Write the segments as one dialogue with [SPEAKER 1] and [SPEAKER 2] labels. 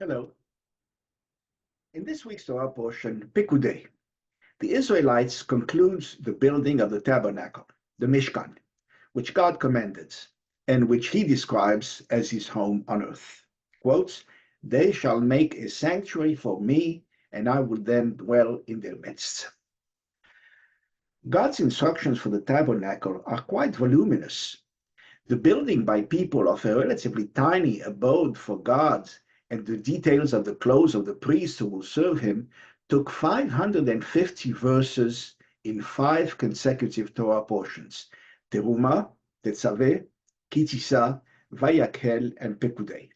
[SPEAKER 1] Hello. In this week's Torah portion, Pekudei, the Israelites concludes the building of the Tabernacle, the Mishkan, which God commanded, and which he describes as his home on earth. Quotes, "They shall make a sanctuary for me, and I will then dwell in their midst." God's instructions for the tabernacle are quite voluminous. The building by people of a relatively tiny abode for God and the details of the clothes of the priests who will serve him took 550 verses in 5 consecutive Torah portions: Teruma, Tetzaveh, Kitisa, Vayakhel, and Pekudei.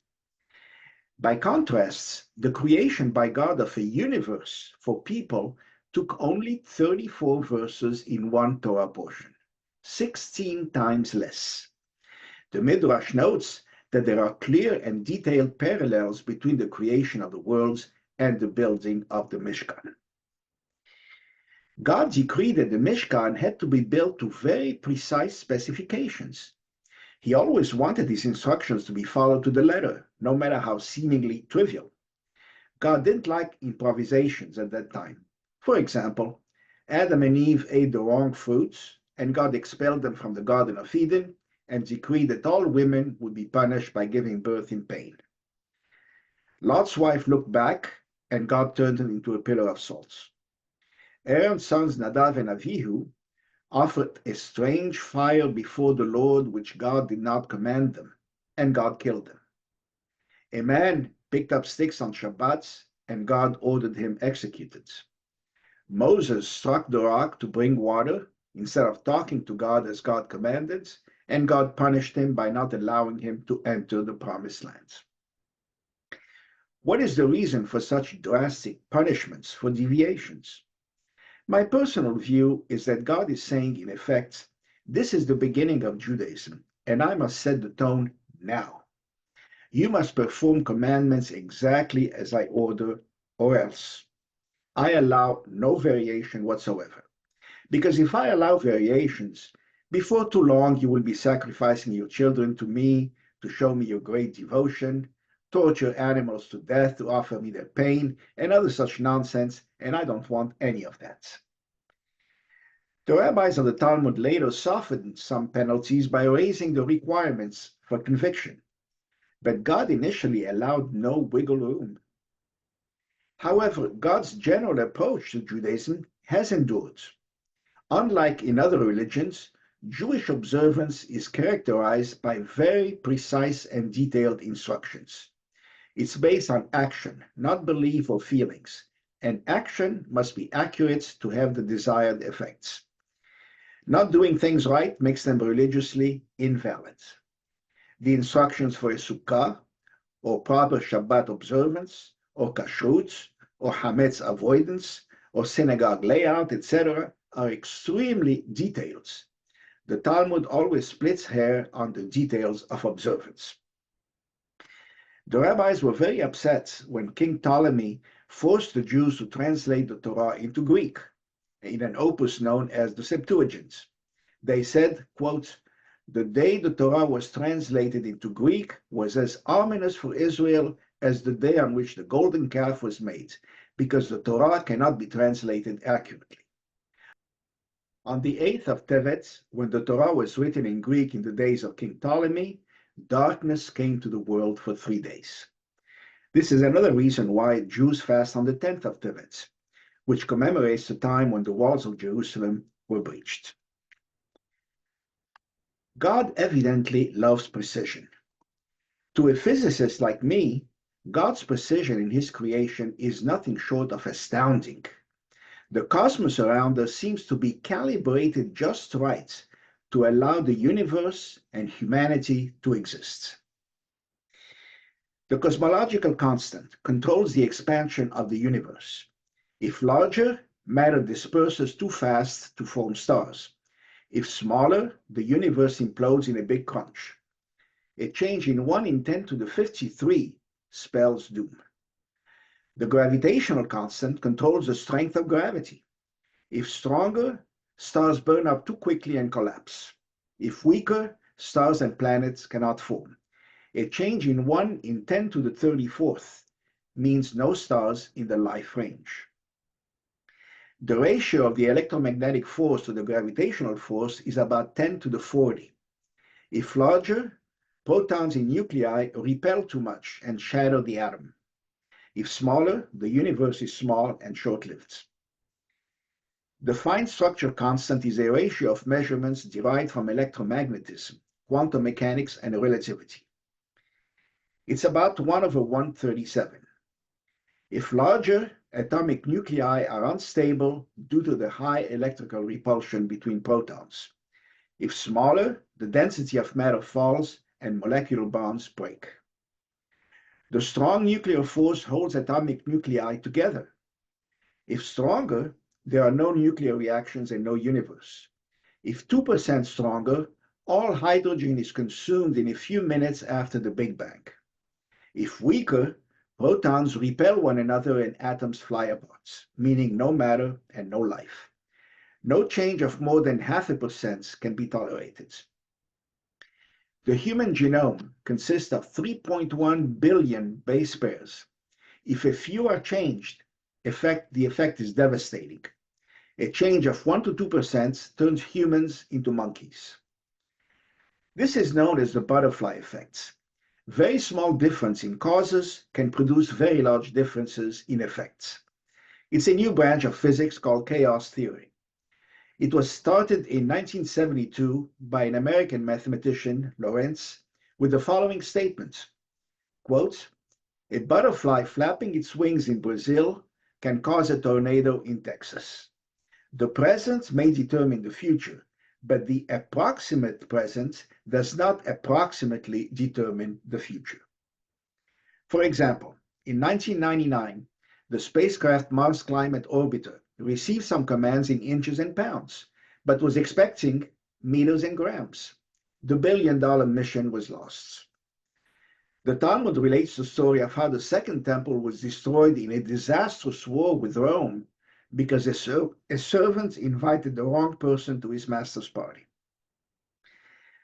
[SPEAKER 1] By contrast, the creation by God of a universe for people took only 34 verses in one Torah portion, 16 times less. The Midrash notes that there are clear and detailed parallels between the creation of the worlds and the building of the Mishkan. God decreed that the Mishkan had to be built to very precise specifications. He always wanted his instructions to be followed to the letter, no matter how seemingly trivial. God didn't like improvisations at that time. For example, Adam and Eve ate the wrong fruits, and God expelled them from the Garden of Eden and decreed that all women would be punished by giving birth in pain. Lot's wife looked back, and God turned her into a pillar of salt. Aaron's sons Nadav and Avihu offered a strange fire before the Lord which God did not command them, and God killed them. A man picked up sticks on Shabbat, and God ordered him executed. Moses struck the rock to bring water instead of talking to God as God commanded, and God punished him by not allowing him to enter the promised land. What is the reason for such drastic punishments for deviations? My personal view is that God is saying, in effect, this is the beginning of Judaism, and I must set the tone now. You must perform commandments exactly as I order, or else. I allow no variation whatsoever. Because if I allow variations, before too long you will be sacrificing your children to me to show me your great devotion, torture animals to death to offer me their pain, and other such nonsense, and I don't want any of that. The rabbis of the Talmud later softened some penalties by raising the requirements for conviction, but God initially allowed no wiggle room. However, God's general approach to Judaism has endured. Unlike in other religions, Jewish observance is characterized by very precise and detailed instructions. It's based on action, not belief or feelings, and action must be accurate to have the desired effects. Not doing things right makes them religiously invalid. The instructions for a sukkah, or proper Shabbat observance, or kashrut, or hametz avoidance, or synagogue layout, etc., are extremely detailed. The Talmud always splits hair on the details of observance. The rabbis were very upset when King Ptolemy forced the Jews to translate the Torah into Greek, in an opus known as the Septuagint. They said, quote, "The day the Torah was translated into Greek was as ominous for Israel as the day on which the golden calf was made, because the Torah cannot be translated accurately." On the 8th of Tevet, when the Torah was written in Greek in the days of King Ptolemy, darkness came to the world for 3 days. This is another reason why Jews fast on the 10th of Tevet, which commemorates the time when the walls of Jerusalem were breached. God evidently loves precision. To a physicist like me, God's precision in his creation is nothing short of astounding. The cosmos around us seems to be calibrated just right to allow the universe and humanity to exist. The cosmological constant controls the expansion of the universe. If larger, matter disperses too fast to form stars. If smaller, the universe implodes in a big crunch. A change in 1 in 10 to the 53 spells doom. The gravitational constant controls the strength of gravity. If stronger, stars burn up too quickly and collapse. If weaker, stars and planets cannot form. A change in 1 in 10 to the 34th means no stars in the life range. The ratio of the electromagnetic force to the gravitational force is about 10 to the 40. If larger, protons in nuclei repel too much and shatter the atom. If smaller, the universe is small and short-lived. The fine structure constant is a ratio of measurements derived from electromagnetism, quantum mechanics, and relativity. It's about 1/137. If larger, atomic nuclei are unstable due to the high electrical repulsion between protons. If smaller, the density of matter falls and molecular bonds break. The strong nuclear force holds atomic nuclei together. If stronger, there are no nuclear reactions and no universe. If 2% stronger, all hydrogen is consumed in a few minutes after the Big Bang. If weaker, protons repel one another and atoms fly apart, meaning no matter and no life. No change of more than 0.5% can be tolerated. The human genome consists of 3.1 billion base pairs. If a few are changed, the effect is devastating. A change of 1 to 2% turns humans into monkeys. This is known as the butterfly effect. Very small difference in causes can produce very large differences in effects. It's a new branch of physics called chaos theory. It was started in 1972 by an American mathematician, Lorentz, with the following statement, quote, "A butterfly flapping its wings in Brazil can cause a tornado in Texas. The present may determine the future, but the approximate present does not approximately determine the future." For example, in 1999, the spacecraft Mars Climate Orbiter received some commands in inches and pounds, but was expecting meters and grams. The billion-dollar mission was lost. The Talmud relates the story of how the Second Temple was destroyed in a disastrous war with Rome because a servant invited the wrong person to his master's party.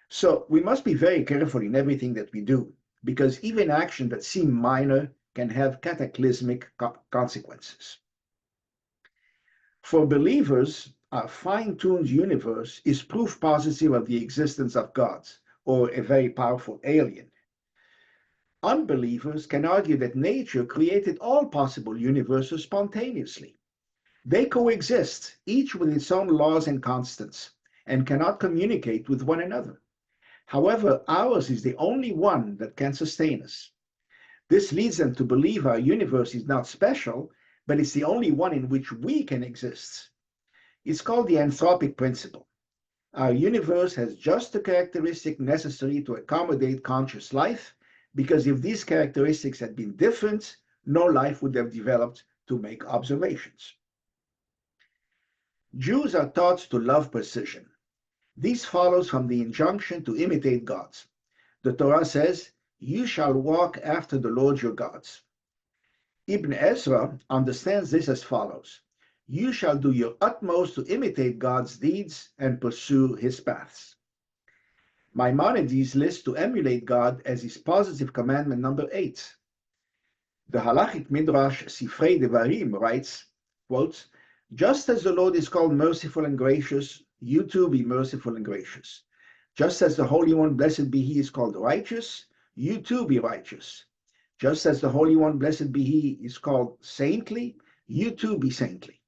[SPEAKER 1] So we must be very careful in everything that we do, because even actions that seem minor can have cataclysmic consequences. For believers, our fine-tuned universe is proof positive of the existence of God, or a very powerful alien. Unbelievers can argue that nature created all possible universes spontaneously. They coexist, each with its own laws and constants, and cannot communicate with one another. However, ours is the only one that can sustain us. This leads them to believe our universe is not special, but it's the only one in which we can exist. It's called the anthropic principle. Our universe has just the characteristic necessary to accommodate conscious life, because if these characteristics had been different, no life would have developed to make observations. Jews are taught to love precision. This follows from the injunction to imitate God. The Torah says, "You shall walk after the Lord your God." Ibn Ezra understands this as follows: "You shall do your utmost to imitate God's deeds and pursue his paths." Maimonides lists to emulate God as his positive commandment number 8. The halachic midrash Sifrei Devarim writes, quote, "Just as the Lord is called merciful and gracious, you too be merciful and gracious. Just as the Holy One, blessed be he, is called righteous, you too be righteous. Just as the Holy One, blessed be he, is called saintly, you too be saintly."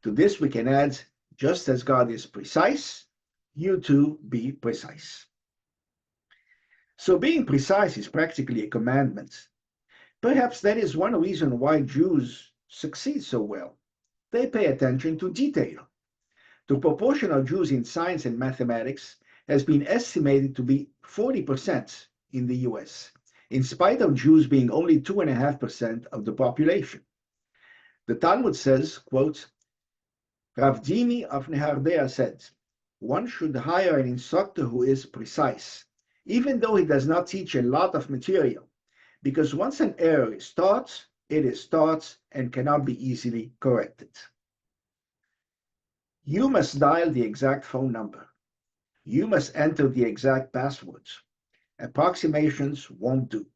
[SPEAKER 1] To this we can add, just as God is precise, you too be precise. So being precise is practically a commandment. Perhaps that is one reason why Jews succeed so well. They pay attention to detail. The proportion of Jews in science and mathematics has been estimated to be 40% in the US, in spite of Jews being only 2.5% of the population. The Talmud says, quote, "Rav Dimi of Nehardea said, one should hire an instructor who is precise, even though he does not teach a lot of material, because once an error is taught, it is taught and cannot be easily corrected." You must dial the exact phone number. You must enter the exact passwords. Approximations won't do.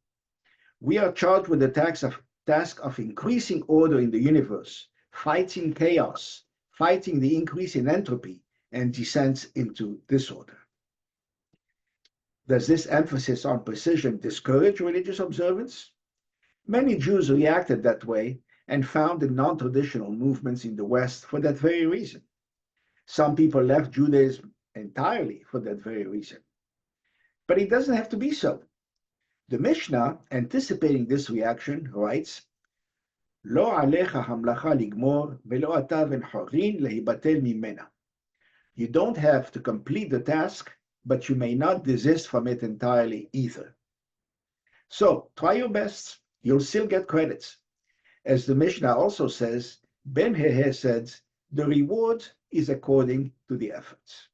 [SPEAKER 1] We are charged with the task task of increasing order in the universe, fighting chaos, fighting the increase in entropy and descent into disorder. Does this emphasis on precision discourage religious observance? Many Jews reacted that way and founded non-traditional movements in the West for that very reason. Some people left Judaism entirely for that very reason. But it doesn't have to be so. The Mishnah, anticipating this reaction, writes, "Lo alecha hamlacha ligmor velo ata ben chorin lehibatel mimena." You don't have to complete the task, but you may not desist from it entirely either. So try your best. You'll still get credits. As the Mishnah also says, Ben Hehe said, the reward is according to the efforts.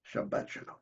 [SPEAKER 1] Shabbat Shalom.